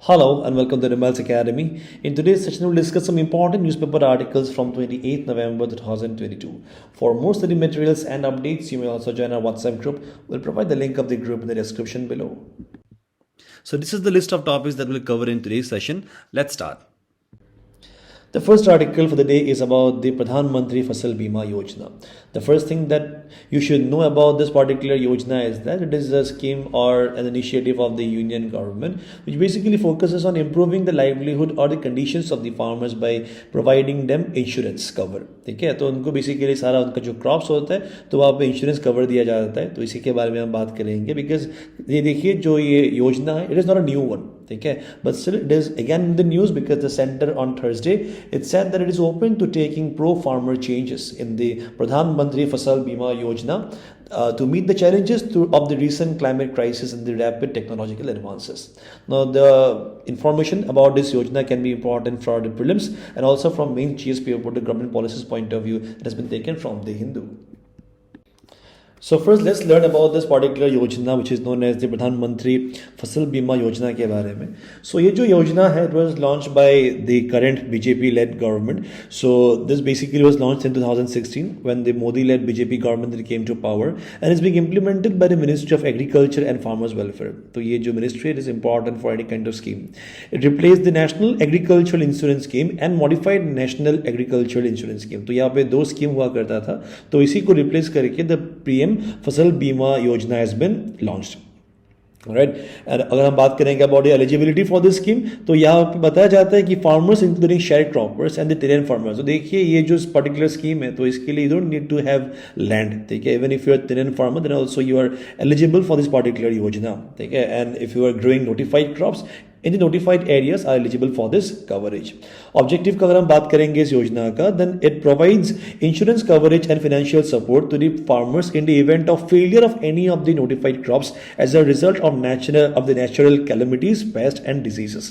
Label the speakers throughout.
Speaker 1: Hello and welcome to Nimal's Academy. In today's session, we'll discuss some important newspaper articles from 28th November 2022. For more study materials and updates, you may also join our WhatsApp group. We'll provide the link of the group in the description below. So this is the list of topics that we'll cover in today's session. Let's start. The first article for the day is about the Pradhan Mantri Fasal Bima Yojana. The first thing that you should know about this particular yojana is that it is a scheme or an initiative of the union government which basically focuses on improving the livelihood or the conditions of the farmers by providing them insurance cover. ठीक है, तो उनको basically सारा उनका जो crops होता है तो वहाँ पे इंश्योरेंस कवर दिया जाता है. तो इसी के बारे में हम बात करेंगे बिकॉज ये देखिए जो ये योजना है it is not a new one. ठीक है, but still it is again in the news because the center on Thursday it said that it is open to taking pro-farmer changes in the Pradhan Mantri Fasal Bima Yojana to meet the challenges of the recent climate crisis and the rapid technological advances. Now the information about this yojana can be important for the prelims and also from main GS paper, the government policies point of view that has been taken from the Hindu. So first let's learn about this particular yojana which is known as the Pradhan Mantri Fasal Bima Yojana के बारे में. So ये जो योजना है it was launched by the current BJP led government. So this basically was launched in 2016 when the Modi led BJP government came to power and is being implemented by the Ministry of Agriculture and Farmers Welfare. तो ये जो ministry is important for any kind of scheme. It replaced the National Agricultural Insurance Scheme and modified National Agricultural Insurance Scheme. तो यहाँ पे दो scheme हुआ करता था तो इसी को रिप्लेस करके the PM फसल बीमा योजना has been launched. राइट, अगर हम बात करेंगे about eligibility for this scheme तो यहाँ पे बताया जाता है कि farmers including share croppers and the terrain farmers. तो देखिए ये जो पर्टिकुलर स्कीम है तो इसके लिए you don't need to have land. ठीक है, इवन इफ यू आर टेरेन farmer then also you are eligible for this particular योजना. ठीक है, and if you are growing notified crops in the notified areas are eligible for this coverage. Objective का अगर हम बात करेंगे इस योजना का then it provides insurance coverage and financial support to the farmers in the event of failure of any of the notified crops as a result of the natural calamities, pests and diseases.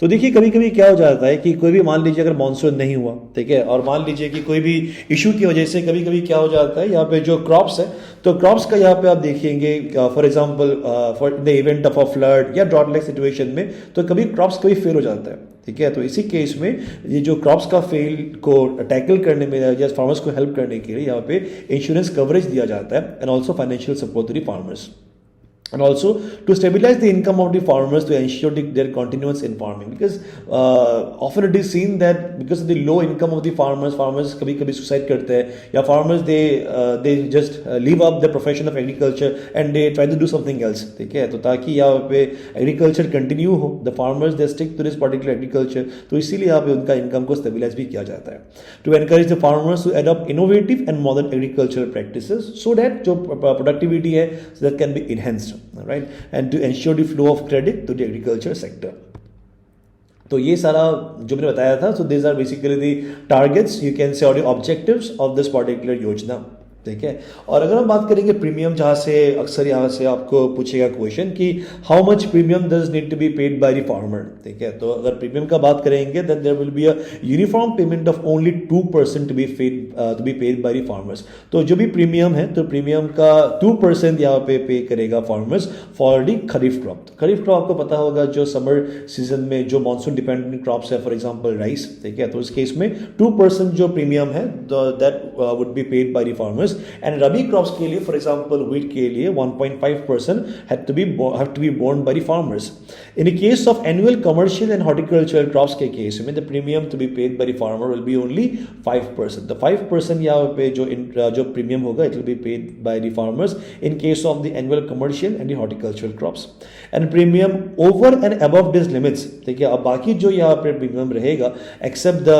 Speaker 1: तो देखिए कभी कभी क्या हो जाता है कि कोई भी मान लीजिए अगर मानसून नहीं हुआ, ठीक है, और मान लीजिए कि कोई भी इशू की वजह से कभी कभी क्या हो जाता है यहाँ पे जो क्रॉप्स है तो क्रॉप्स का यहाँ पे आप देखेंगे for example for the event of a flood या ड्रॉट लाइक सिचुएशन में तो कभी क्रॉप्स कभी फेल हो जाता है. ठीक है, तो इसी केस में ये जो क्रॉप्स का फेल को टैकल करने में या फार्मर्स को हेल्प करने के लिए यहाँ पे इंश्योरेंस कवरेज दिया जाता है and also financial support to the farmers. And also to stabilize the income of the farmers to ensure their continuance in farming because often it is seen that because of the low income of the farmers कभी कभी suicide करते हैं या farmers they just leave up the profession of agriculture and they try to do something else. ठीक है, तो ताकि यहाँ पे agriculture continue हो the farmers they stick to this particular agriculture तो इसीलिए यहाँ पे उनका इनकम को stabilize भी किया जाता है. To encourage the farmers to adopt innovative and modern agricultural practices so that जो productivity है so that can be enhanced. Right, and to ensure the flow of credit to the agriculture sector. तो ये सारा जो मैंने बताया था, so these are basically the targets you can say or the objectives of this particular योजना. ठीक है, और अगर हम बात करेंगे प्रीमियम जहाँ से अक्सर यहाँ से आपको पूछेगा क्वेश्चन कि how much premium does need to be paid by the farmer. ठीक है, तो अगर प्रीमियम का बात करेंगे then there will be a uniform payment of only 2% to be paid by the farmers. तो जो भी प्रीमियम है तो प्रीमियम का 2% यहाँ पे करेगा farmers for the kharif crop. Kharif crop आपको पता होगा जो समर सीजन में जो मानसून डिपेंडेंट क्रॉप्स है फॉर एग्जाम्पल राइस. ठीक है, तो इस केस में 2% जो प्रीमियम है that would be paid by the farmers. And rabi crops के लिए, for example, wheat के लिए 1.5% have to be borne by the farmers. In the case of annual commercial and horticultural crops के case में the premium to be paid by the farmer will be only 5%. The 5% यहाँ पे जो premium होगा it will be paid by the farmers in case of the annual commercial and the horticultural crops. And premium over and above these limits. ठीक है, अब बाकी जो यहाँ पे premium रहेगा except the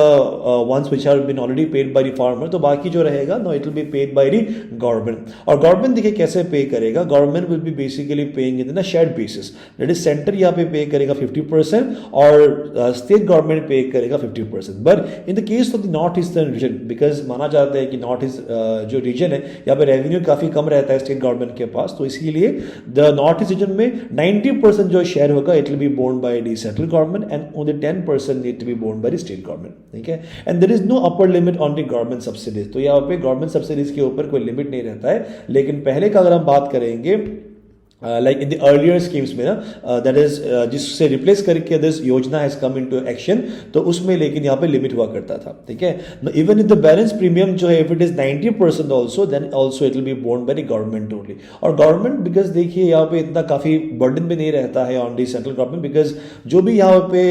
Speaker 1: ones which have been already paid by the farmer तो बाकी जो रहेगा no it will be paid by the government. और गवर्नमेंट देखिए कैसे पे करेगा. Government will be basically paying it in a shared basis. That is centre यहाँ पे करेगा 50% और स्टेट गवर्नमेंट पे करेगा 50%. But in the case of the north eastern region because माना जाता है कि नॉर्थ ईस्ट जो रीजन है यहाँ पे रेवेन्यू काफी कम रहता है स्टेट गवर्नमेंट के पास तो इसीलिए द नॉर्थ ईस्ट रीजन में 90% जो शेयर होगा it will be borne by the central government and only 10% need to be borne by the state government. ठीक है, and there is no upper limit on the government subsidies. तो यहाँ पे government subsidies के ऊपर कोई limit नहीं रहता है. लेकिन पहले का अगर हम बात करेंगे like in the earlier schemes में ना दैट इज जिससे रिप्लेस करके दिस योजना हैज कम इनटू एक्शन, तो उसमें लेकिन यहाँ पे लिमिट हुआ करता था, ठीक है। Even in the balance premium जो है if it is 90% also then also it will be borne by the government only. और गवर्नमेंट बिकॉज देखिए यहाँ पे इतना काफी बर्डन भी नहीं रहता है on the central government, because जो भी यहाँ पे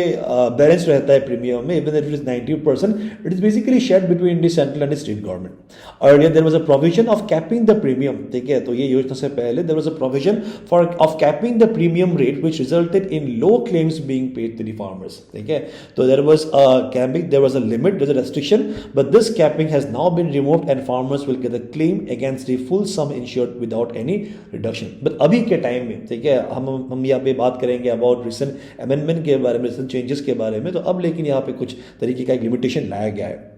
Speaker 1: बैलेंस रहता है प्रीमियम में even it is 90% it is basically shared between the central and state government. Earlier there was a provision of capping the premium, ठीक है, तो ये योजना से पहले there was a provision for of capping the premium rate which resulted in low claims being paid to the farmers, ठीक है। तो there was a capping, there was a limit, there was a restriction, but this capping has now been removed and farmers will get a claim against the full sum insured without any reduction। but अभी के time में, ठीक है, हम यहाँ पे बात करेंगे about recent amendment के बारे में, recent changes के बारे में, तो अब लेकिन यहाँ पे कुछ तरीके का एक लिमिटेशन लाया गया है।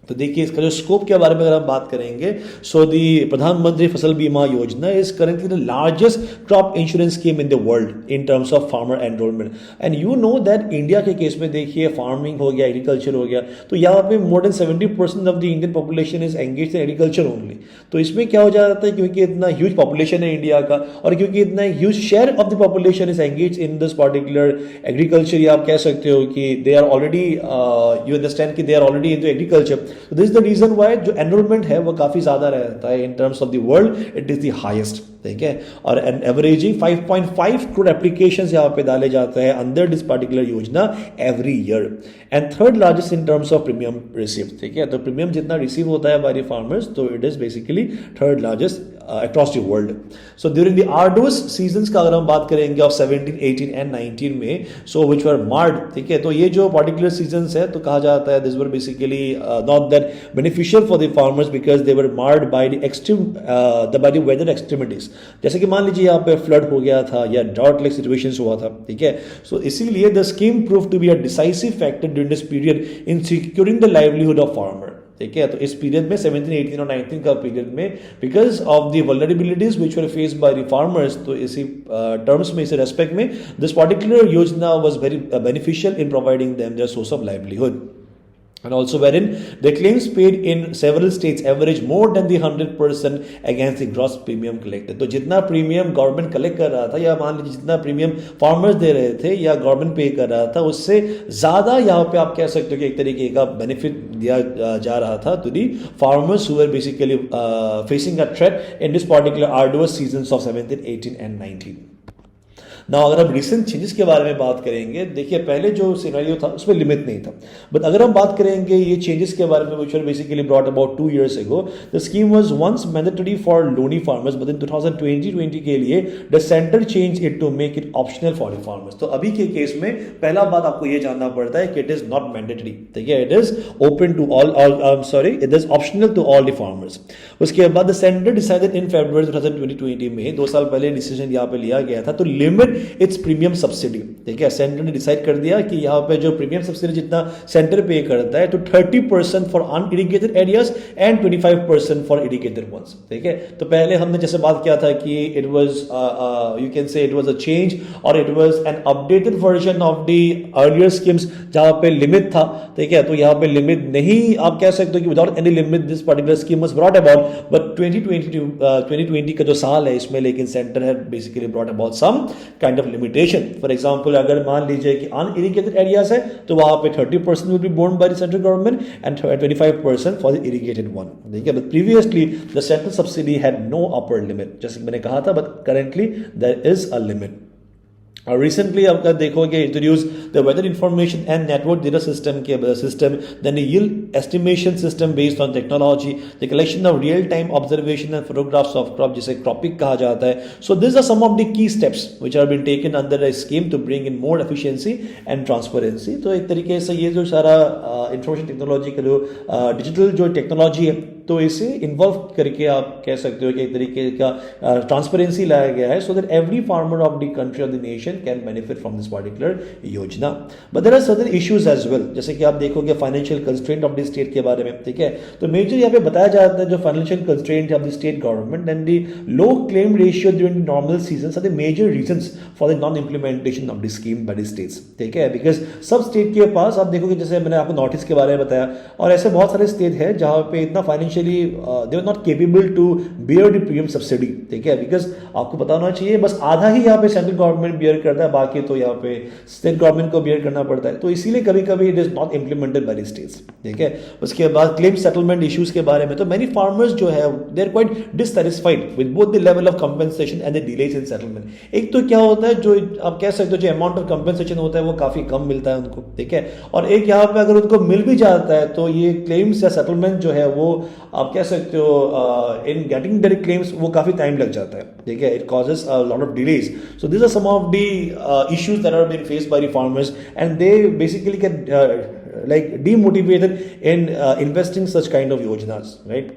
Speaker 1: तो देखिए इसका जो स्कोप के बारे में अगर हम बात करेंगे, सो दी प्रधानमंत्री फसल बीमा योजना is currently the largest crop insurance scheme in the world in terms of farmer enrolment. And you know that India के केस में देखिए फार्मिंग हो गया, एग्रीकल्चर हो गया, तो यहाँ पे more than 70% of the Indian population is engaged in agriculture only. तो इसमें क्या हो जाता है, क्योंकि इतना ह्यूज पॉपुलेशन है इंडिया का और क्योंकि इतना huge share of the population is engaged in this particular agriculture, या आप कह सकते हो कि they are already you understand कि they are already into agriculture. So this is the reason why जो एनरोलमेंट है वो काफी ज्यादा रहता है in terms of the world, it is the highest, ठीक है। और एन एवरेजिंग 5.5 करोड़ एप्लीकेशंस यहाँ पे डाले जाते हैं अंडर दिस पर्टिकुलर योजना every year, and third largest in terms of premium receive, ठीक है। तो प्रीमियम जितना रिसीव होता है बाय द फार्मर्स, तो it is basically third largest across the world. So during the arduous seasons का अगर हम बात करेंगे ऑफ 17, 18 एंड 19 में, सो विच वर मार्ड, ठीक है, तो ये जो पर्टिकुलर सीजन्स है तो कहा जाता है this were basically not that beneficial for the farmers because they were marred by the extreme by the weather extremities. जैसे कि मान लीजिए यहाँ पे फ्लड हो गया था या ड्राउट लाइक सिचुएशंस हुआ था, ठीक है। सो इसीलिए the scheme prove to be a decisive factor during this period in securing the livelihood of farmer, ठीक है। तो इस पीरियड में 17, 18 और 19 का पीरियड में because of the vulnerabilities which were faced by the farmers, तो इसी टर्म्स में, इसी रेस्पेक्ट में दिस पर्टिकुलर योजना was very beneficial in providing them their source of livelihood. And also wherein the claims paid in several states average more than the 100% against the gross premium collected। तो जितना premium government collect कर रहा था, या मान लीजिए जितना premium farmers they रहे थे या गवर्नमेंट पे कर रहा था, उससे ज्यादा यहाँ पे आप कह सकते हो कि एक तरीके का बेनिफिट दिया जा रहा था to the farmers who were basically facing a threat in this particular arduous seasons of 17, 18 and 19। ना अगर हम रिसेंट चेंजेस के बारे में बात करेंगे, देखिए पहले जो सिनेरियो था उसमें लिमिट नहीं था, बट अगर हम बात करेंगे ये चेंजेस के बारे में which were basically brought about 2 years ago, the scheme was once mandatory for loanee farmers, but in 2020 के लिए the centre change it to make it optional for the farmers. तो अभी के केस में पहला बात आपको ये जानना पड़ता है कि इट इज नॉट मैंडेटरी, ठीक है, it is open to all, it is optional to all the farmers. उसके बाद the centre decided in February 2020 में, 2 साल पहले डिसीजन यहाँ पे लिया गया था to limit its premium subsidy, ठीक है। सेंटर ने डिसाइड कर दिया कि यहाँ पे जो प्रीमियम सब्सिडी जितना सेंटर पे करता है, तो 30% for unirrigated areas and 25% for irrigated ones, ठीक है। तो पहले हमने जैसे बात किया था कि it was you can say it was a change और it was an updated version of the earlier schemes जहां पे लिमिट था, ठीक है। तो यहाँ पे लिमिट नहीं, आप कह सकते हो कि without any limit this particular scheme was brought about, but 2020 का जो साल है इसमें लेकिन सेंटर है basically brought about some kind of limitation. For example अगर मान लीजिए कि अनइरिगेटेड एरियाज है तो वहां पे 30% will be borne by the central government and 25% for the irrigated one, ठीक है। But previously the central subsidy had no upper limit, जैसे मैंने कहा था, but currently there is a limit. और रिसेंटली आपका देखोगे introduce the weather information and network data system then the yield estimation system based on technology, the collection of real time observation and photographs of crop, जिसे cropping कहा जाता है। So this are some of the key steps which are been taken under the scheme to bring in more efficiency and transparency. तो एक तरीके से ये जो सारा इंफॉर्मेशन टेक्नोलॉजी का जो डिजिटल जो टेक्नोलॉजी है, तो इसे इन्वॉल्व करके आप कह सकते हो कि एक तरीके का ट्रांसपेरेंसी लाया गया है, so that every farmer of the country of the nation can benefit from this particular योजना। But there are certain issues as well, जैसे कि आप देखोगे financial constraint of the state के बारे में, ठीक है। तो मेजर यहाँ पे बताया जाता है जो financial constraint of the state government and the low claim ratio during normal season are the major reasons for the non implementation of the scheme by the states, ठीक है। बिकॉज सब स्टेट के पास आप देखोगे, जैसे मैंने आपको नॉर्थ ईस्ट के बारे में बताया, और ऐसे बहुत सारे स्टेट है जहां पे इतना financial financially they are not capable to bear the premium subsidy, ठीक है, बिकॉज आपको पता होना चाहिए बस आधा ही यहाँ पे सेंट्रल गवर्नमेंट बियर करता है, बाकी तो यहाँ पे स्टेट गवर्नमेंट को बियर करना पड़ता है, तो इसीलिए कभी कभी it is not implemented by the states, ठीक है। उसके बाद क्लेम सेटलमेंट इश्यूज के बारे में तो मेनी फार्मर्स जो है they are quite dissatisfied with both the level of compensation and the delays in settlement. एक तो क्या होता है, जो आप कह सकते हो जो अमाउंट ऑफ कंपनसेशन होता है वो काफी कम मिलता है उनको, ठीक है, और एक यहाँ पे अगर उनको मिल भी जाता है तो ये क्लेम्स या सेटलमेंट जो है वो आप कह सकते हो इन गेटिंग द क्लेम्स वो काफी टाइम लग जाता है, ठीक है, it causes a lot of delays. So this are some of the issues that are been faced by the farmers and they basically can like demotivated in investing such kind of योजनास, right.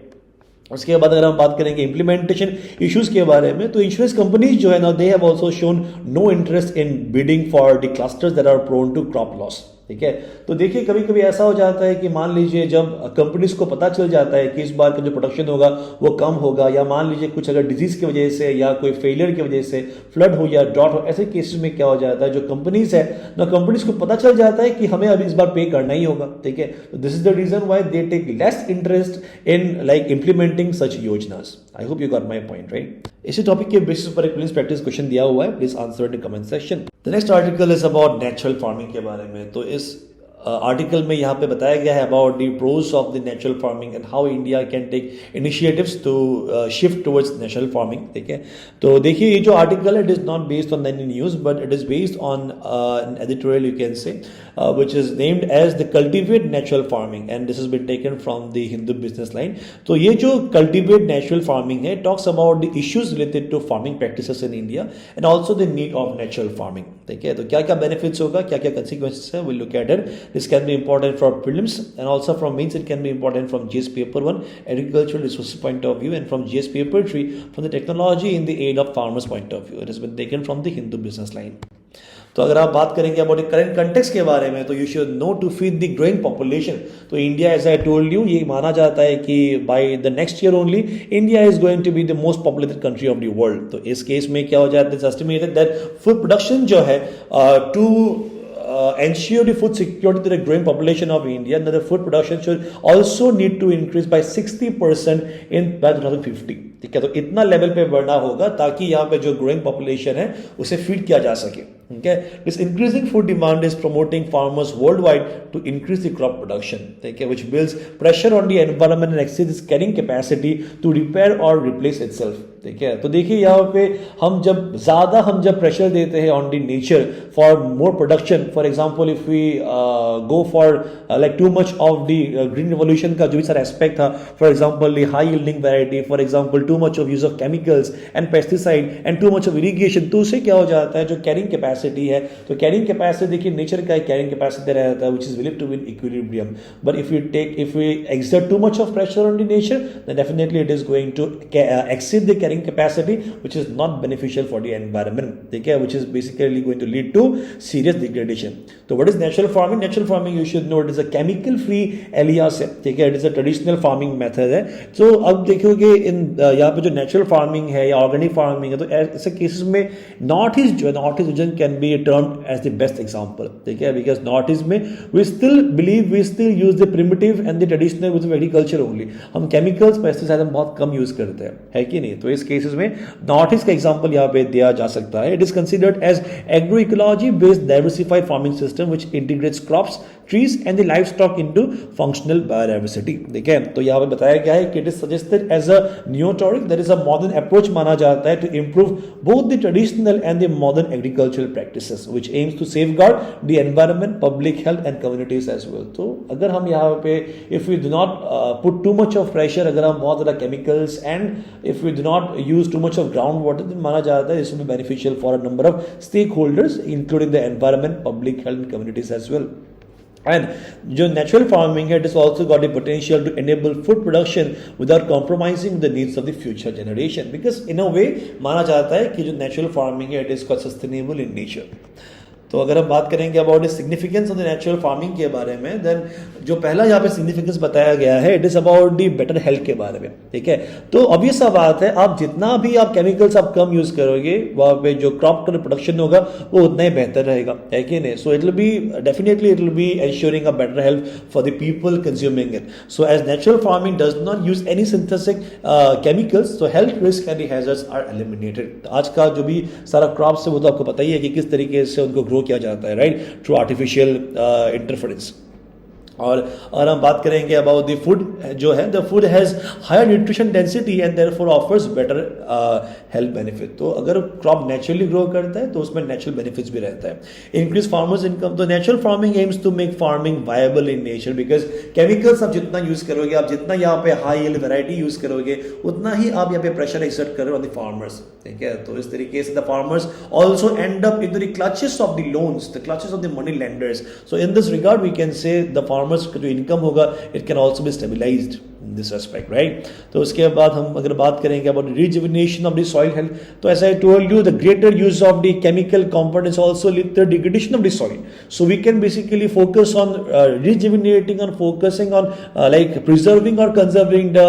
Speaker 1: उसके बाद अगर हम बात करेंगे implementation issues के बारे में, तो इंश्योरेंस कंपनीज जो है ना they have also shown no interest in bidding for the clusters that are prone to crop loss, ठीक है। तो देखिए कभी कभी ऐसा हो जाता है कि मान लीजिए जब कंपनीज को पता चल जाता है कि इस बार का जो प्रोडक्शन होगा वो कम होगा, या मान लीजिए कुछ अगर डिजीज की वजह से या कोई फेलियर की वजह से फ्लड हो या ड्रॉट हो, ऐसे केसेस में क्या हो जाता है जो कंपनीज है ना, कंपनीज को पता चल जाता है कि हमें अभी इस बार पे करना ही होगा, ठीक है। तो this is the reason why they take less interest in like implementing such योजनास। I hope you got my point, right. इसी टॉपिक के बेसिस पर एक प्लीज प्रैक्टिस क्वेश्चन दिया हुआ है, please answer in comment section. The next article is about natural farming के बारे में। तो इस आर्टिकल में यहाँ पे बताया गया है about the pros of the natural farming and how India can take initiatives to shift towards natural farming, ठीक है। तो देखिए ये जो आर्टिकल है it is not based on any news but it is based on an editorial you can say which is named as the Cultivate Natural Farming and this has been taken from the Hindu Business Line। तो ये जो Cultivate Natural Farming है talks about the issues related to farming practices in India and also the need of natural farming, ठीक है। तो क्या क्या benefits होगा, क्या क्या consequences है, we'll look at it। This can be important for prelims and also from mains it can be important from GS paper 1 agricultural resources point of view and from GS paper 3 from the technology in the aid of farmers point of view। It has been taken from the Hindu Business Line। तो अगर आप बात करेंगे about current context के बारे में तो you should know to feed the growing population. तो India as I told you ये माना जाता है कि by the next year only India is going to be the most populated country of the world. तो इस केस में क्या हो जाता है, एस्टिमेटेड दैट फूड प्रोडक्शन जो है to ensure the food security to the growing population of India, and the food production should also need to increase by 60% in by 2050, ठीक है। तो इतना लेवल पे बढ़ना होगा ताकि यहाँ पे जो ग्रोइंग पॉपुलेशन है उसे फीड किया जा सके, ठीक है। This increasing food demand is promoting farmers world wide to increase the crop production, ठीक है, which builds pressure on the environment and exceeds its carrying capacity to repair और रिप्लेस इटसेल्फ, ठीक है। तो देखिए यहाँ पे हम जब प्रेशर देते हैं on the nature for more production, for example if we go for like too much of the green revolution का जो भी सारा एस्पेक्ट था, for example the high yielding variety, for example too much of use of chemicals and pesticide and too much of irrigation, तो उससे क्या हो जाता है जो कैरिंग कैपेसिटी है, तो कैरिंग कैपेसिटी देखिए नेचर का कैरिंग कैपेसिटी रहता है which is believed to be in equilibrium, but if we exert too much of pressure on the nature then definitely it is going to exceed the carrying capacity which is not beneficial for the environment, ठीक है, which is basically going to lead to serious degradation। तो what is natural farming? Natural farming you should know it is a chemical free alias है, ठीक है, it is a traditional farming method है। तो अब देखोगे इन यहाँ पे जो नेचुरल फार्मिंग है या ऑर्गेनिक फार्मिंग है तो ऐसे केसेस में north east region can be termed as the best example, ठीक है, बिकॉज नॉर्थ ईस्ट में we still use the primitive and the traditional with agriculture only. हम केमिकल्स पेस्टिसाइड हम बहुत कम यूज करते हैं, है कि नहीं। तो इस केसेस में नॉर्थ ईस्ट का एग्जांपल यहाँ पे दिया जा सकता है। It is considered as agro ecology based diversified farming system which integrates crops, trees and the livestock into functional biodiversity, ठीक है। तो यहाँ पे बताया गया है कि it is suggested as a neoteric that is a modern approach माना जाता है to improve both the traditional and the modern agricultural practices which aims to safeguard the environment, public health and communities as well. तो अगर हम यहाँ पे if we do not put too much of pressure, अगर हम बहुत ज़्यादा chemicals and if we do not use too much of ground water, then माना जाता है इस will be beneficial for a number of stakeholders including the environment, public health and communities as well. And जो natural farming है, it has also got the potential to enable food production without compromising the needs of the future generation, because in a way माना जाता है कि जो natural farming है it is quite sustainable in nature। तो अगर हम बात करेंगे about the significance of the natural farming के बारे में, देन जो पहला यहाँ पे सिग्निफिकेंस बताया गया है, it is about the better health के बारे में, ठीक है। तो ऑब्वियस सा बात है, आप जितना भी आप केमिकल्स आप कम यूज करोगे, वहाँ पे जो क्रॉप का प्रोडक्शन होगा वो उतना ही बेहतर रहेगा, है कि नहीं। So it will be definitely it will be ensuring a better health for the people consuming it. So as natural farming does not use any synthetic chemicals, तो health risk and hazards are eliminated. आज का जो भी सारा crops है वो तो आपको पता ही है कि किस तरीके से उनको ग्रो किया जाता है, राइट, थ्रू आर्टिफिशियल इंटरफेरेंस। और हम बात करेंगे अबाउट द फूड जो है, the food has higher nutrition density and therefore offers better health benefit. तो अगर क्रॉप नेचुरली ग्रो करता है तो उसमें नेचुरल बेनिफिट्स भी रहता है। इंक्रीज फार्मर्स इनकम, तो natural farming aims to make farming viable in nature, because chemicals आप जितना यूज करोगे, आप जितना यहाँ पे हाई यील्ड वैरायटी यूज करोगे, उतना ही आप यहाँ पे प्रेशर एक्सर्ट कर रहे हो ऑन द फार्मर्स, ठीक है। तो इस तरीके से the farmers also end up in the clutches of the loans, the clutches of the money lenders. So in this regard we can say the farmers का जो इनकम होगा it can also be stabilized in this respect, right? तो उसके बाद हम अगर बात करेंगे about rejuvenation of the soil health, तो as I told you, the greater use of the chemical components also lead to degradation of the soil. So we can basically focus on rejuvenating and focusing on like preserving or conserving the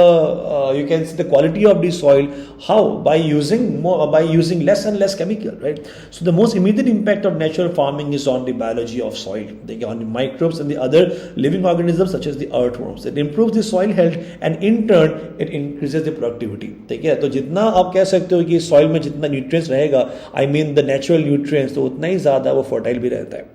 Speaker 1: you can see the quality of the soil. How? By using less and less chemical, right? So the most immediate impact of natural farming is on the biology of soil, on the microbes and the other living organisms such as the earthworms. It improves the soil health and in turn it increases the productivity, ठीक है। तो जितना आप कह सकते हो कि soil में जितना न्यूट्रिएंट्स रहेगा, I mean the natural nutrients, तो उतना ही ज़्यादा वो फर्टाइल भी रहता है।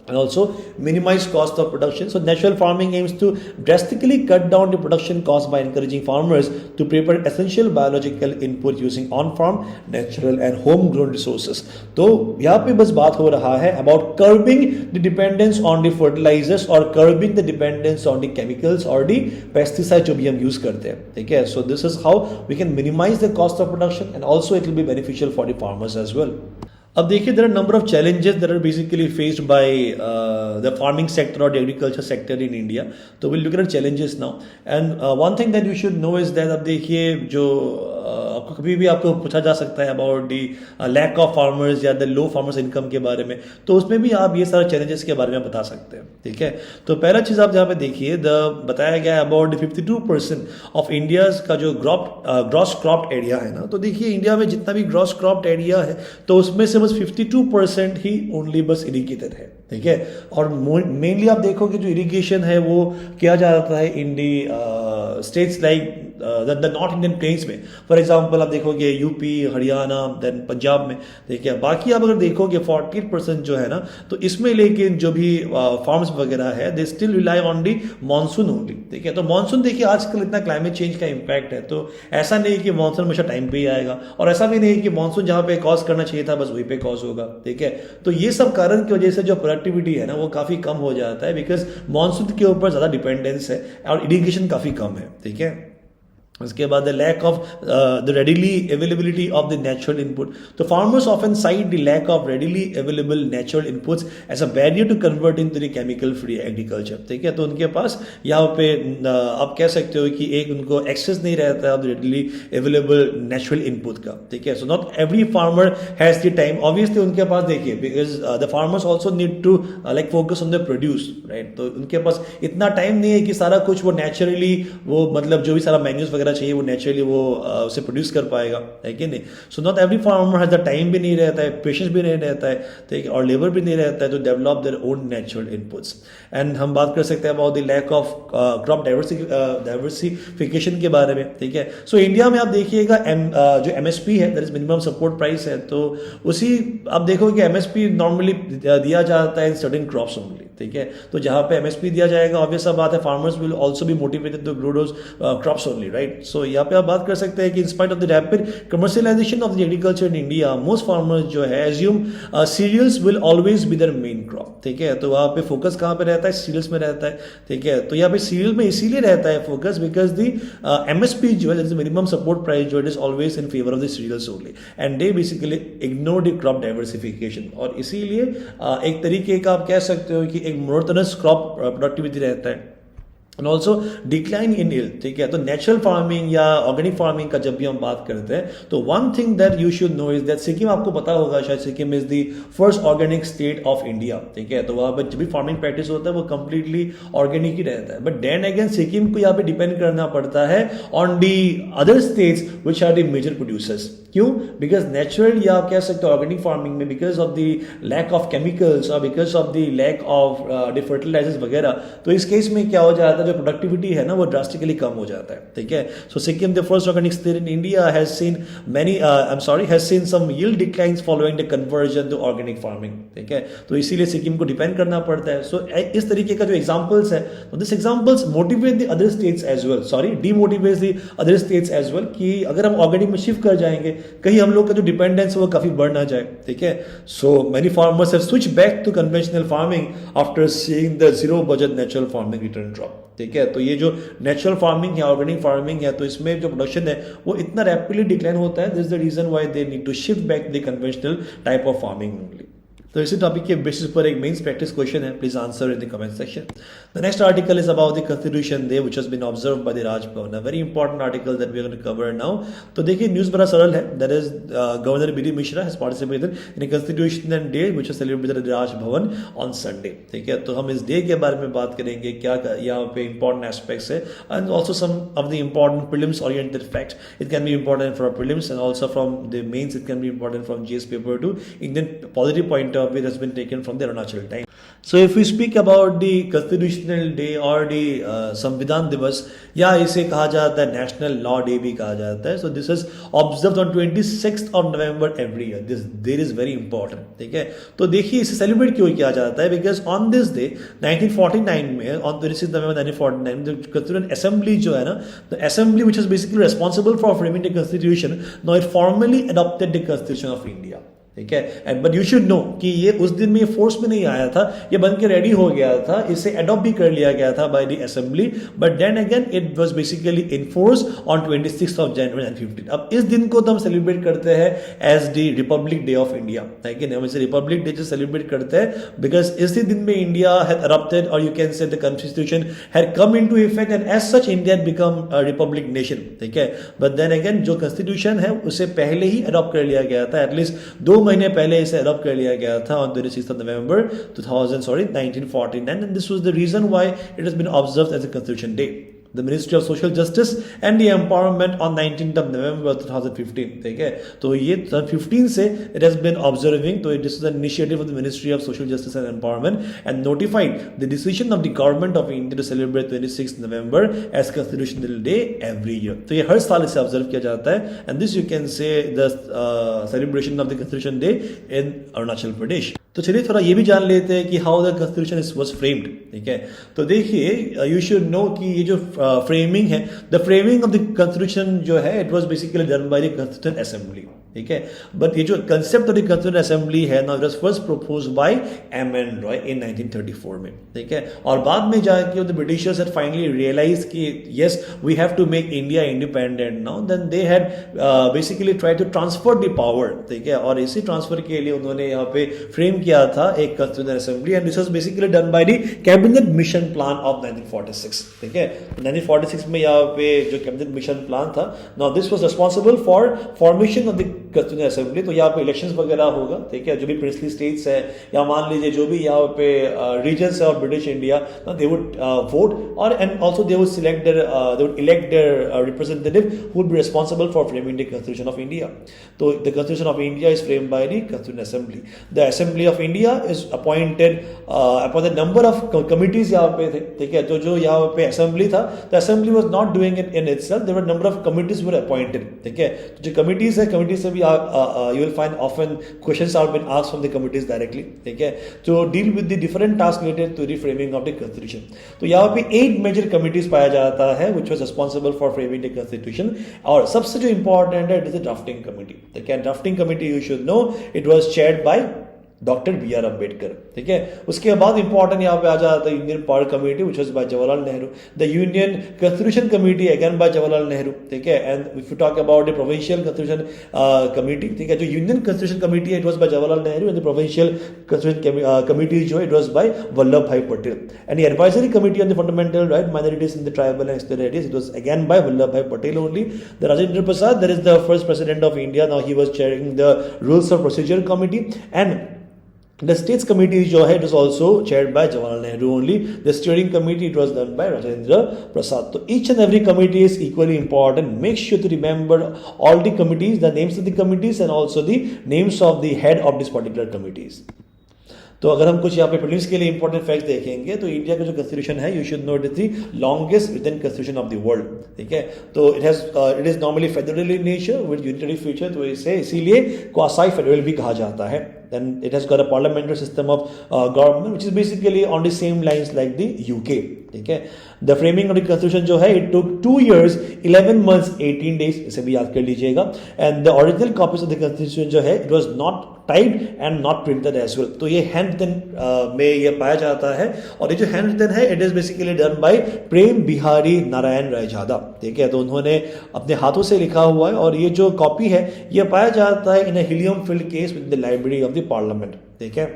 Speaker 1: And also minimize cost of production. So natural farming aims to drastically cut down the production cost by encouraging farmers to prepare essential biological input using on-farm, natural and home-grown resources. तो यहाँ पे बस बात हो रहा है about curbing the dependence on the fertilizers or curbing the dependence on the chemicals or the pesticides जो भी हम use करते हैं, ठीक है। So this is how we can minimize the cost of production and also it will be beneficial for the farmers as well. अब देखिए, there are number of challenges that are basically faced by the farming sector or the agriculture sector in India. तो we'll look at challenges now. And one thing that you should know is that अब देखिए जो आपको कभी भी आपको पूछा जा सकता है about the lack of farmers या द लो फार्मर्स इनकम के बारे में, तो उसमें भी आप ये सारे चैलेंजेस के बारे में बता सकते हैं, ठीक है। तो पहला चीज़ आप जहाँ पे देखिए, बताया गया है अबाउट 52% ऑफ इंडियाज का जो ग्रॉस क्रॉप्ड एरिया है ना, तो देखिए इंडिया में जितना भी ग्रॉस क्रॉप्ड एरिया है तो उसमें से बस 52% ही ओनली बस इरिगेटेड है, ठीक है। और मेनली आप देखोगे जो इरिगेशन है वो किया जाता है in the states like the north Indian plains में। फॉर एग्जांपल आप देखोगे यूपी, हरियाणा, देन पंजाब में, ठीक है। बाकी आप अगर देखोगे 48% जो है ना, तो इसमें लेकिन जो भी फार्म्स वगैरह है they still rely on the monsoon only, ठीक है। तो मानसून देखिए आजकल इतना क्लाइमेट चेंज का इम्पैक्ट है, तो ऐसा नहीं कि मानसून हमेशा टाइम पे ही आएगा, और ऐसा भी नहीं कि मानसून जहाँ पे कॉज करना चाहिए था बस वहीं पे कॉज होगा, ठीक है। तो ये सब कारण की वजह से जो प्रोडक्टिविटी है ना वो काफ़ी कम हो जाता है, बिकॉज मानसून के ऊपर ज़्यादा डिपेंडेंस है और इरिगेशन काफ़ी कम है, ठीक है। उसके बाद the lack of the readily availability of the natural input, तो farmers often cite the lack of readily available natural inputs as a barrier to convert into the chemical free agriculture, ठीक है। तो उनके पास यहाँ पे आप कह सकते हो कि एक उनको एक्सेस नहीं रहता है of the readily available natural input का, ठीक है। So not every farmer has the time, obviously उनके पास देखिए, because the farmers also need to like focus on the produce, right. तो उनके पास इतना टाइम नहीं है कि सारा कुछ वो नेचुरली वो मतलब जो भी सारा मैन्यूज वगैरह चाहिए वो नेचुरली वो उसे प्रोड्यूस कर पाएगा, है कि नहीं। सो not every farmer has the time भी नहीं रहता है, पेशेंस भी नहीं रहता है, ठीक है, और लेबर भी नहीं रहता है to develop their own natural inputs. And हम बात कर सकते हैं about the lack of crop diversification के बारे में, ठीक है। सो इंडिया में आप देखिएगा जो MSP है, that is minimum support price है, तो उसी आप देखोगे MSP नॉर्मली दिया जाता है इन सर्टेन क्रॉप्स ओनली, ठीक है। तो जहाँ पे MSP दिया जाएगा ऑब्वियस सा बात है farmers will also be motivated to grow those crops only, right. So यहाँ पे आप बात कर सकते हैं कि in spite of the rapid commercialisation of the agriculture in India, most farmers जो है assume cereals will always be their main crop, ठीक है। तो वहाँ पे फोकस कहाँ पे रहता है, सीरियल्स में रहता है, ठीक है। तो यहाँ पे सीरियल में इसीलिए रहता है फोकस बिकॉज द MSP जो है मिनिमम सपोर्ट प्राइस जो it is always in favour of the cereals only and they basically ignore the crop diversification, और इसीलिए एक तरीके का आप कह सकते हो कि एक मोनोटोनस क्रॉप प्रोडक्टिविटी रहता है। एंड ऑल्सो डिक्लाइन इन इल, ठीक है। तो नेचुरल फार्मिंग या ऑर्गेनिक फार्मिंग का जब भी हम बात करते हैं तो one thing that you should no is that Sikkim, आपको पता होगा शायद, Sikkim is the first organic state of India, ठीक है। तो वहां पर जब भी फार्मिंग प्रैक्टिस होता है वो कंप्लीटली ऑर्गेनिक ही रहता है। बट देन अगेन सिक्किम को यहाँ पे डिपेंड करना पड़ता है on the other states which are the major producers. क्यों? बिकॉज नेचुरल या आप कह सकते हो ऑर्गेनिक फार्मिंग में because of the lack of chemicals और because of the lack of the fertilisers वगैरह, तो इस केस में क्या हो जाता है, जो प्रोडक्टिविटी है ना वो ड्रास्टिकली कम हो जाता है, ठीक है। So Sikkim the first organic state in India has seen many has seen some yield declines following the conversion to organic farming, ठीक है। तो इसीलिए सिक्किम को डिपेंड करना पड़ता है। सो इस तरीके का जो एग्जांपल्स है, this examples motivate the other states as well, demotivate the other states as well, कि अगर हम ऑर्गेनिक में शिफ्ट कर जाएंगे कहीं हम लोग का जो डिपेंडेंस है वो काफी बढ़ ना जाए, ठीक है। So many farmers have switch back to conventional farming after seeing the zero budget natural farming return drop, ठीक है। तो ये जो नेचुरल फार्मिंग है, ऑर्गेनिक फार्मिंग है, तो इसमें जो प्रोडक्शन है वो इतना रैपिडली डिक्लाइन होता है। This is the reason why they need to shift back the conventional type of farming only. तो इसी टॉपिक के बेसिस पर एक मेंस प्रैक्टिस क्वेश्चन है, please answer in the comment section. The next article is about the constitution day which has been observed by the Raj Bhavan, a very important article that we are going to cover now. तो देखिए news बड़ा सरल है, that is governor B D Mishra has participated in a constitutional day which is celebrated at Raj Bhavan on Sunday, ठीक है। तो हम इस डे के बारे में बात करेंगे, क्या यहाँ पे इंपॉर्टेंट एस्पेक्ट्स है and also some of the important prelims oriented fact. It can be important for prelims and also from the mains, it can be important from GS paper two Indian positive point of view that's been taken from the Arunachal time. So if we speak about the constitutional day or the संविधान दिवस, या इसे कहा जाता है national law day भी कहा जाता है। So this is observed on 26th of November every year. This day is very important, ठीक है। तो देखिए इसे सेलिब्रेट क्यों किया जाता है, बिकॉज ऑन दिस डे 1949 में, ऑन 26 November 1949 जो कॉन्स्टिट्यूएंट असेंबली जो है ना, the assembly which is basically responsible for framing the constitution, now it formally adopted the constitution of India, ठीक है। बट यू शुड नो कि ये उस दिन में ये फोर्स में नहीं आया था, ये बन के रेडी हो गया था, इसे अडॉप्ट भी कर लिया गया था by the assembly, but then again it was basically enforced on 26th of January 1915। अब इस दिन को तो हम सेलिब्रेट करते हैं as the Republic Day of India, लेकिन हम इसे रिपब्लिक डे सेलिब्रेट करते हैं बिकॉज इसी दिन में इंडिया हैड अडॉप्टेड, और you can say the constitution had come into effect and as such India had become a republic nation, ठीक है। बट देन अगेन जो कॉन्स्टिट्यूशन है उसे पहले ही अडॉप्ट कर लिया गया था, एटलीस्ट 2 महीने पहले इसे अडॉप्ट कर लिया गया था on 26th of November 1949, and this was the reason why it has been observed as a Constitution Day. The Ministry of Social Justice and the Empowerment on 19th of November 2015, ठीक है। तो ये 2015 से it has been observing, तो this is an initiative of the Ministry of Social Justice and Empowerment and notified the decision of the government of India to celebrate 26th November as Constitutional Day every year। तो ये हर साल इसे observe किया जाता है, and this you can say the celebration of the Constitution Day in Arunachal Pradesh। तो चलिए थोड़ा ये भी जान लेते हैं कि how the constitution was framed, ठीक है। तो देखिए यू शुड नो कि ये जो फ्रेमिंग है, the framing of the constitution जो है it was basically done by the constituent assembly, ठीक है। बट ये जो concept of the constituent assembly है ना, it was first proposed by M N. Roy in 1934 में, ठीक है। और बाद में जाके the britishers had finally realise कि yes we have to make India independent now, then they had basically try to transfer the power, ठीक है। और इसी ट्रांसफर के लिए उन्होंने यहाँ पे फ्रेम किया था एक constituent assembly, and this was basically done by the cabinet mission plan of 1946, ठीक है। 1946 में यहाँ पे जो कैबिनेट मिशन प्लान था, now this was responsible for formation of the constituent assembly. तो यहाँ पे इलेक्शंस वगैरह होगा, ठीक है। जो भी प्रिंसली स्टेट्स है या मान लीजिए जो भी यहाँ पे रीजन्स है और British India, they would vote और and also they would select their they would elect their representative who would be responsible for framing the constitution of India. तो the constitution of India is framed by the constituent assembly. The assembly of India is appointed upon the number of committees यहाँ पे थे, ठीक है। तो जो यहाँ पे असेंबली था, the assembly was not doing it in itself, there were number of committees were appointed, ठीक है। तो जो कमिटीज है, कमिटीज से भी you will find often questions are been asked from the committees directly, ठीक है, to deal with the different tasks related to the framing of the constitution। तो यहाँ पे 8 मेजर कमिटीज पाया जाता है which was responsible for framing the constitution, और सबसे जो इंपॉर्टेंट है it is the drafting committee, ठीक है। Drafting committee you should know it was chaired by doctor B R Ambedkar, ठीक है। उसके बाद इंपॉर्टेंट यहाँ पे आ जाता है Indian park committee which was by Jawaharlal Nehru, the union constitution committee again by Jawaharlal Nehru, ठीक है। And if you talk about the provincial constitution committee, ठीक है, जो यूनियन कॉन्स्टिट्यूशन कमेटी है it was by Jawaharlal Nehru and the provincial constitution committee जो है it was by Vallabh Bhai Patel and the advisory committee on the fundamental right minorities in the tribal and एक्सटेरियरिटीज it was again by Vallabh Bhai Patel only. The Rajendra Prasad that is the first president of India, now he was chairing the rules of procedure committee and the states committee जो है it was also chaired by Jawaharlal Nehru only. The steering committee it was done by Rajendra Prasad. So each and every committee is equally important. Make sure to remember all the committees, the names of the committees and also the names of the head of these particular committees. तो अगर हम कुछ यहाँ पे prelims के लिए important fact देखेंगे तो इंडिया का जो कॉन्स्टिट्यूशन है you should know it is the longest written constitution of the world, ठीक है। तो it is normally federal in nature with unitary feature, तो इसे इसीलिए क्वासी फेडरल भी कहा जाता है। Then it has got a parliamentary system of government which is basically on the same lines like the UK, ठीक है। The framing of the constitution जो है it took 2 years 11 months 18 days, इसे भी याद कर लीजिएगा। And the original copies of the constitution जो है it was not typed and not printed as well। तो ये हैंड रिटन में ये पाया जाता है और ये जो हैंड रिटन है it is basically done by प्रेम बिहारी नारायण रायजादा, ठीक है। तो उन्होंने अपने हाथों से लिखा हुआ है और ये जो कॉपी है ये पाया जाता है in a helium filled case with the library of the parliament, ठीक है।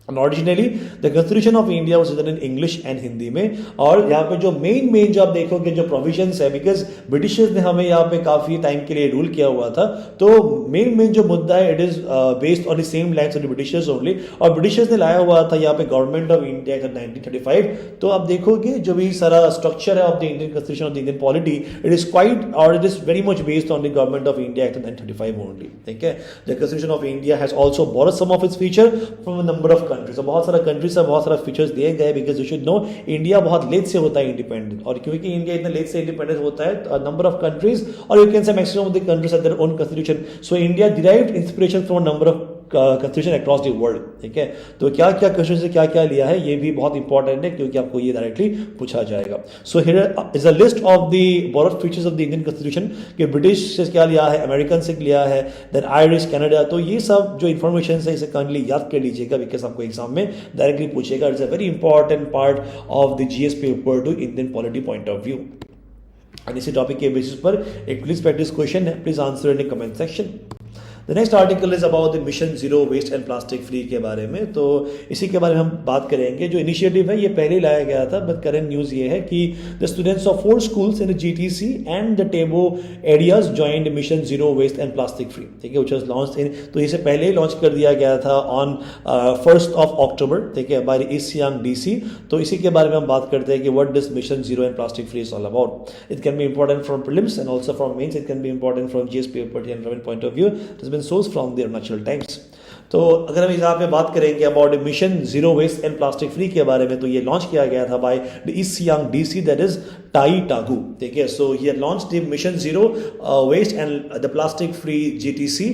Speaker 1: Originally the constitution of India was written in English and Hindi में और यहाँ पे जो मेन जो आप देखोगे जो प्रोविजंस है बिकॉज ब्रिटिशर्स ने हमें यहाँ पे काफी टाइम के लिए रूल किया हुआ था, तो मेन जो मुद्दा है it is based on the same lines of the Britishers only और ब्रिटिशर्स ने लाया हुआ था यहाँ पे गवर्नमेंट ऑफ इंडिया एक्ट 1935। तो आप देखोगे जो भी सारा स्ट्रक्चर है of the Indian constitution of the Indian polity it is quite और it is very much based on the government of India act 1935 only, ठीक है। The constitution of India has also borrowed some of its feature from a number of countries. बहुत सारा country से बहुत सारा features दिए गए because you should know India बहुत लेट से होता है इंडिपेंडेंट और क्योंकि इंडिया इतना लेट से इंडिपेंडेंट होता है नंबर ऑफ कंट्रीज और यू कैन से maximum of the countries have their own constitution, so India derived inspiration from number of constitution across the world, ठीक है। तो क्या क्या कॉन्स्टिट्यूशन से क्या क्या लिया है ये भी बहुत इंपॉर्टेंट है क्योंकि आपको ये डायरेक्टली पूछा जाएगा। So here is a list of the borrowed features of the Indian constitution कि ब्रिटिश से क्या लिया है, अमेरिकन से लिया है, देन आयरिश, कनाडा। तो ये सब जो इन्फॉर्मेशन है इसे काइंडली याद कर लीजिएगा बिकॉज आपको एग्जाम में डायरेक्टली पूछेगा। It's a very important part of the GS paper two Indian polity point of view. और इसी टॉपिक के बेसिस पर एक प्लीज प्रैक्टिस क्वेश्चन है, please answer in comment section. The next article is about the mission zero waste and plastic free के बारे में। तो इसी के बारे में हम बात करेंगे। जो इनिशिएटिव है ये पहले लाया गया था बट करंट न्यूज़ ये है कि the students of 4 schools in the GTC and the Tebo areas joined mission zero waste and plastic free, ठीक है, व्हिच वाज लॉन्च्ड इन, तो इसे पहले ही लॉन्च कर दिया गया था ऑन 1 अक्टूबर, ठीक है, बाय ईस्ट सियांग डीसी। तो इसी के बारे में हम बात करते हैं कि what this mission zero and plastic free is all about. It can be important from prelims and also from mains, it can be important from GS paper and point of view. It has been source from the Arunachal Times. तो अगर हम यहाँ पे बात करेंगे about mission zero waste and plastic free के बारे में तो ये लॉन्च किया गया था by the East Siang DC that is Tai Tagu, ठीक है। सो ये launch the mission zero waste and the plastic free GTC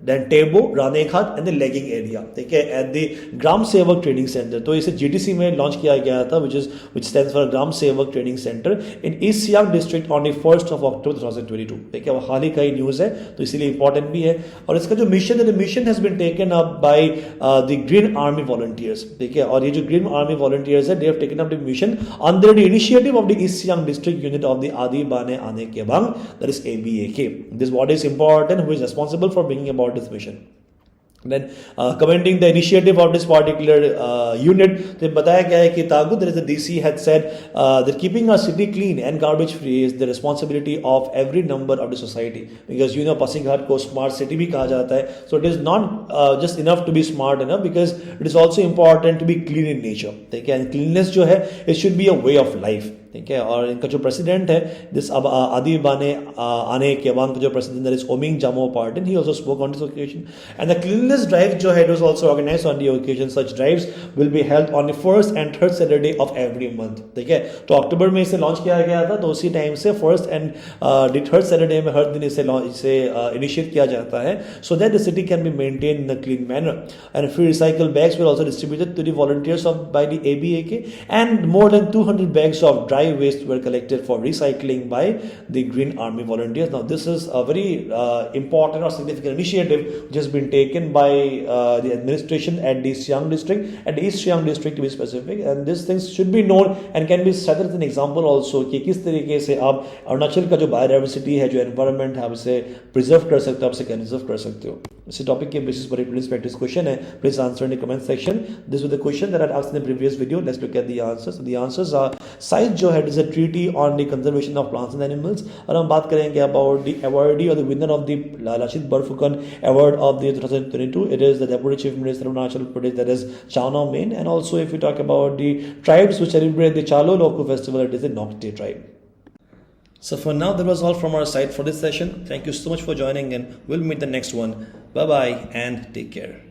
Speaker 1: then Tebo, Ranighat and the लेगिंग एरिया, ठीक है, एट द ग्राम सेवक ट्रेनिंग सेंटर। तो इसे जीटीसी में लॉन्च किया गया था which stands for ग्राम सेवक training centre in east Siang district on 1 अक्टूबर 2022, ठीक है। वो हाल ही का ही न्यूज़ है तो इसीलिए इंपॉर्टेंट भी है। और इसका जो मिशन है, the mission has been taken up by the Green Army volunteers, ठीक है। और ये जो ग्रीन आर्मी वॉलंटियर्स है they have taken up the mission under the initiative of the East Siang district unit of the Adi Bane Ane Kebang, that is ABAK। This what is important, who is responsible for bringing about this mission. Then commenting the initiative of this particular unit, तो बताया गया है कि तागु there is a DC had said that keeping our city clean and garbage free is the responsibility of every member of the society, because you know Pasighat को smart city भी कहा जाता है। So it is not just enough to be smart enough because it is also important to be clean in nature, ठीक है। cleanliness जो है it should be a way of life, ठीक है। और इनका जो प्रेसिडेंट है दिस आदि बाने आने केबांग का जो president that is Oming Jamo Partin, he also spoke on this occasion. And the cleanness drive जो है it was also organised on the occasion. Such drives will be held on the first and third Saturday of every month, ठीक है। तो अक्टूबर में इसे launch किया गया था, तो उसी टाइम से first and the third Saturday में हर दिन इसे इनिशिएट किया जाता है so that the city can be maintain in a clean manner. And free recycle bags will also distributed to the volunteers of by the ABAK and more than 200 bags of dry waste were collected for recycling by the Green Army volunteers. Now, this is a very important or significant initiative which has been taken by the administration at the Siang district, at the East Siang district to be specific, and these things should be known and can be set as an example also कि किस तरीके से आप अरुणाचल का जो biodiversity है, जो environment है, आप इसे प्रिजर्व कर सकते हो, आप इसे कंजर्व कर सकते हो. इसी टॉपिक के बेसिस पर प्लीज प्रैक्टिस क्वेश्चन है, please answer in the comment section. This was the question that I asked in the previous video. Let's look at the answers. The answers are CITES जो है is a treaty on the conservation of plants and animals, और हम बात करेंगे about the awardee और the winner of the Lachit Barphukan award of the 2022. It is the deputy chief minister of Arunachal Pradesh, that is Chao Main. And also if we talk about the tribes which celebrate the Chalo Loku festival, it is the Nokte tribe. So for now, that was all from our side for this session. Thank you so much for joining, and we'll meet the next one. Bye bye and take care.